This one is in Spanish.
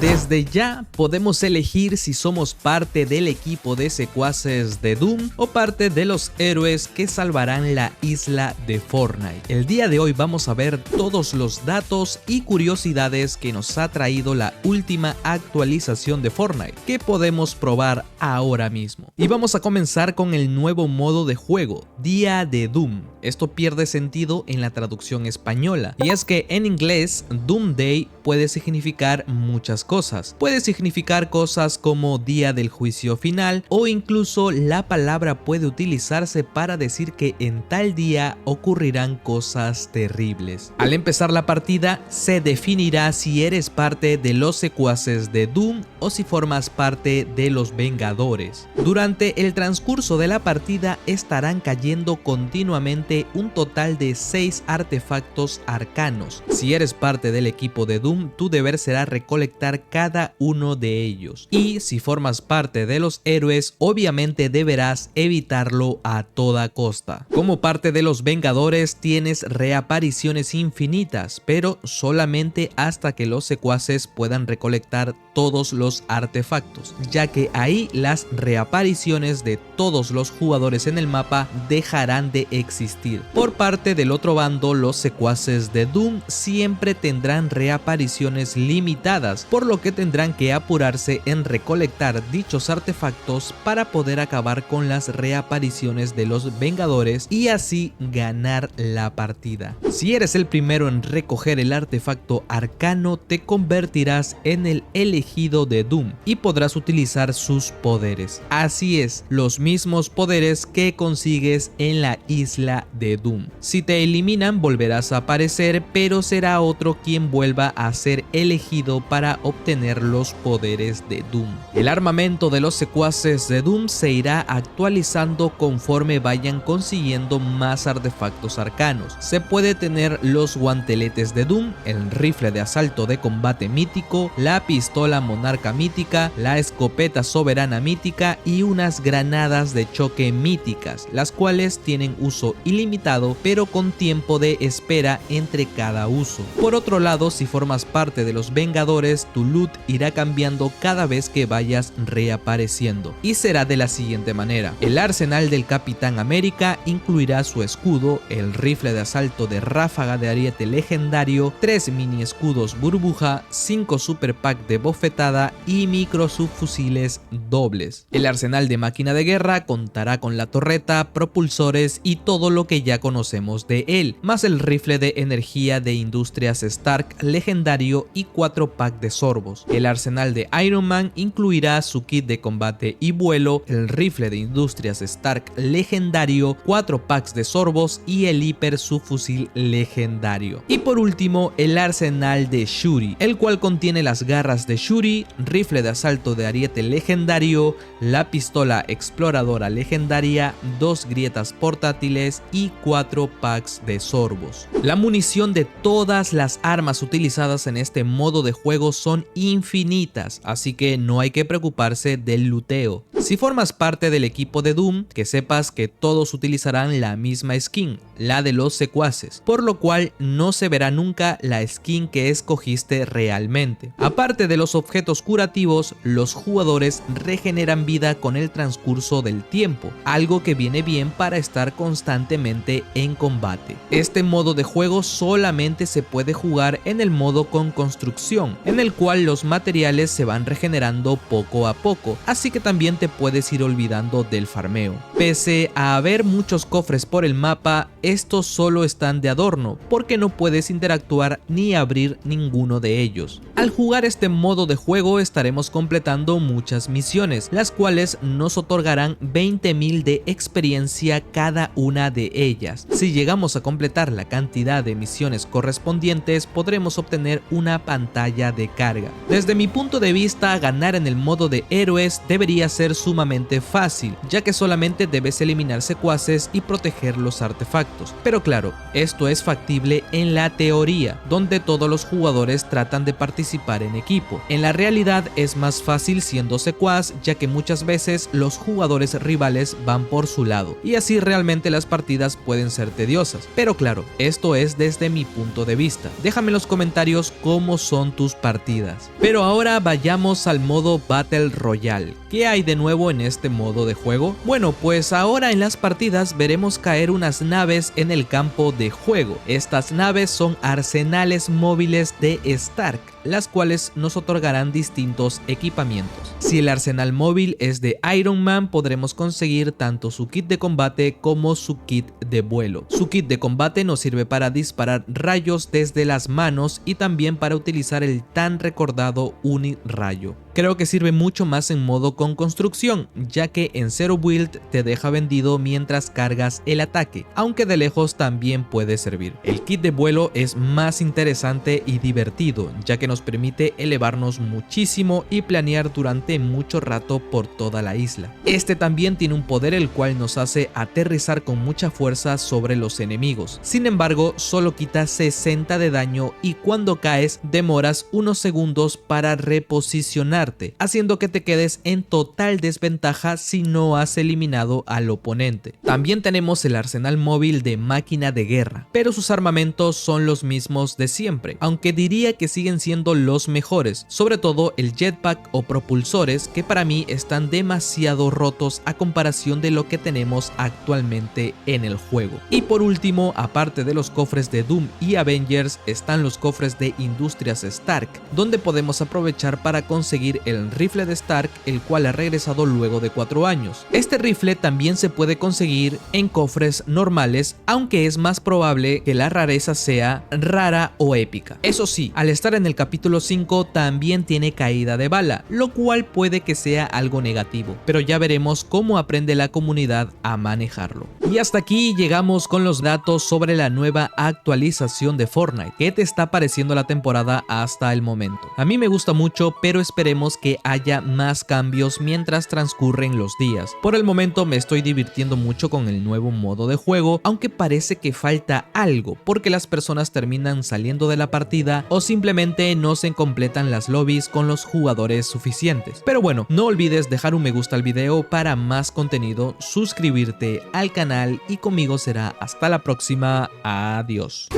Desde ya podemos elegir si somos parte del equipo de secuaces de Doom o parte de los héroes que salvarán la isla de Fortnite. El día de hoy vamos a ver todos los datos y curiosidades que nos ha traído la última actualización de Fortnite que podemos probar ahora mismo. Y vamos a comenzar con el nuevo modo de juego, Día de Doom. Esto pierde sentido en la traducción española, y es que en inglés Doom Day puede significar muchas cosas. Puede significar cosas como día del juicio final, o incluso la palabra puede utilizarse para decir que en tal día ocurrirán cosas terribles. Al empezar la partida se definirá si eres parte de los secuaces de Doom o si formas parte de los Vengadores. Durante el transcurso de la partida estarán cayendo continuamente un total de 6 artefactos arcanos. Si eres parte del equipo de Doom, tu deber será recolectar cada uno de ellos, y si formas parte de los héroes obviamente deberás evitarlo a toda costa. Como parte de los Vengadores tienes reapariciones infinitas, pero solamente hasta que los secuaces puedan recolectar todos los artefactos, ya que ahí las reapariciones de todos los jugadores en el mapa dejarán de existir. Por parte del otro bando, los secuaces de Doom siempre tendrán reapariciones limitadas, por lo que tendrán que apurarse en recolectar dichos artefactos para poder acabar con las reapariciones de los Vengadores y así ganar la partida. Si eres el primero en recoger el artefacto arcano, te convertirás en el elegido de Doom y podrás utilizar sus poderes. Así es, los mismos poderes que consigues en la isla de Doom. Si te eliminan volverás a aparecer, pero será otro quien vuelva a ser elegido para obtener los poderes de Doom. El armamento de los secuaces de Doom se irá actualizando conforme vayan consiguiendo más artefactos arcanos. Se puede tener los guanteletes de Doom, el rifle de asalto de combate mítico, la pistola monarca mítica, la escopeta soberana mítica y unas granadas de choque míticas, las cuales tienen uso ilimitado pero con tiempo de espera entre cada uso. Por otro lado, si formas parte de los Vengadores, tu loot irá cambiando cada vez que vayas reapareciendo, y será de la siguiente manera: el arsenal del Capitán América incluirá su escudo, el rifle de asalto de ráfaga de ariete legendario, 3 mini escudos burbuja, 5 super pack de bofetada y micro subfusiles dobles. El arsenal de máquina de guerra contará con la torreta, propulsores y todo lo que ya conocemos de él, más el rifle de energía de Industrias Stark legendario y 4 pack de sorbos. El arsenal de Iron Man incluirá su kit de combate y vuelo, el rifle de Industrias Stark legendario, 4 packs de sorbos y el hiper subfusil legendario. Y por último, el arsenal de Shuri, el cual contiene las garras de Shuri, rifle de asalto de ariete legendario, la pistola exploradora legendaria, 2 grietas portátiles y 4 packs de sorbos. La munición de todas las armas utilizadas en este modo de juego son infinitas, así que no hay que preocuparse del luteo. Si formas parte del equipo de Doom, que sepas que todos utilizarán la misma skin, la de los secuaces, por lo cual no se verá nunca la skin que escogiste realmente. Aparte de los objetos curativos, los jugadores regeneran vida con el transcurso del tiempo, algo que viene bien para estar constantemente en combate. Este modo de juego solamente se puede jugar en el modo con construcción, en el cual los materiales se van regenerando poco a poco, así que también te puedes ir olvidando del farmeo. Pese a haber muchos cofres por el mapa, estos solo están de adorno, porque no puedes interactuar ni abrir ninguno de ellos. Al jugar este modo de juego estaremos completando muchas misiones, las cuales nos otorgarán 20.000 de experiencia cada una de ellas. Si llegamos a completar la cantidad de misiones correspondientes, podremos obtener una pantalla de carga. Desde mi punto de vista, ganar en el modo de héroes debería ser sumamente fácil, ya que solamente debes eliminar secuaces y proteger los artefactos. Pero claro, esto es factible en la teoría, donde todos los jugadores tratan de participar en equipo. En la realidad es más fácil siendo secuaz, ya que muchas veces los jugadores rivales van por su lado, y así realmente las partidas pueden ser tediosas. Pero claro, esto es desde mi punto de vista. Déjame en los comentarios cómo son tus partidas. monedas. Pero ahora vayamos al modo Battle Royale. ¿Qué hay de nuevo en este modo de juego? Bueno, pues ahora en las partidas veremos caer unas naves en el campo de juego. Estas naves son arsenales móviles de Stark, las cuales nos otorgarán distintos equipamientos. Si el arsenal móvil es de Iron Man, podremos conseguir tanto su kit de combate como su kit de vuelo. Su kit de combate nos sirve para disparar rayos desde las manos y también para utilizar el tan recordado Unirayo. Creo que sirve mucho más en modo con construcción, ya que en Zero Build te deja vendido mientras cargas el ataque, aunque de lejos también puede servir. El kit de vuelo es más interesante y divertido, ya que nos permite elevarnos muchísimo y planear durante mucho rato por toda la isla. Este también tiene un poder el cual nos hace aterrizar con mucha fuerza sobre los enemigos. Sin embargo, solo quita 60 de daño y cuando caes demoras unos segundos para reposicionarte, haciendo que te quedes en total desventaja si no has eliminado al oponente. También tenemos el arsenal móvil de Máquina de Guerra, pero sus armamentos son los mismos de siempre, aunque diría que siguen siendo los mejores, sobre todo el jetpack o propulsores, que para mí están demasiado rotos a comparación de lo que tenemos actualmente en el juego. Y por último, aparte de los cofres de Doom y Avengers, están los cofres de Industrias Stark, donde podemos aprovechar para conseguir el rifle de Stark, el cual ha regresado luego de 4 años. Este rifle también se puede conseguir en cofres normales, aunque es más probable que la rareza sea rara o épica. Eso sí, al estar en el capítulo 5 también tiene caída de bala, lo cual puede que sea algo negativo, pero ya veremos cómo aprende la comunidad a manejarlo. Y hasta aquí llegamos con los datos sobre la nueva actualización de Fortnite. ¿Qué te está pareciendo la temporada hasta el momento? A mí me gusta mucho, pero esperemos que haya más cambios mientras transcurren los días. Por el momento me estoy divirtiendo mucho con el nuevo modo de juego, aunque parece que falta algo, porque las personas terminan saliendo de la partida o simplemente no se completan las lobbies con los jugadores suficientes. Pero bueno, no olvides dejar un me gusta al video para más contenido, suscribirte al canal y conmigo será hasta la próxima. Adiós.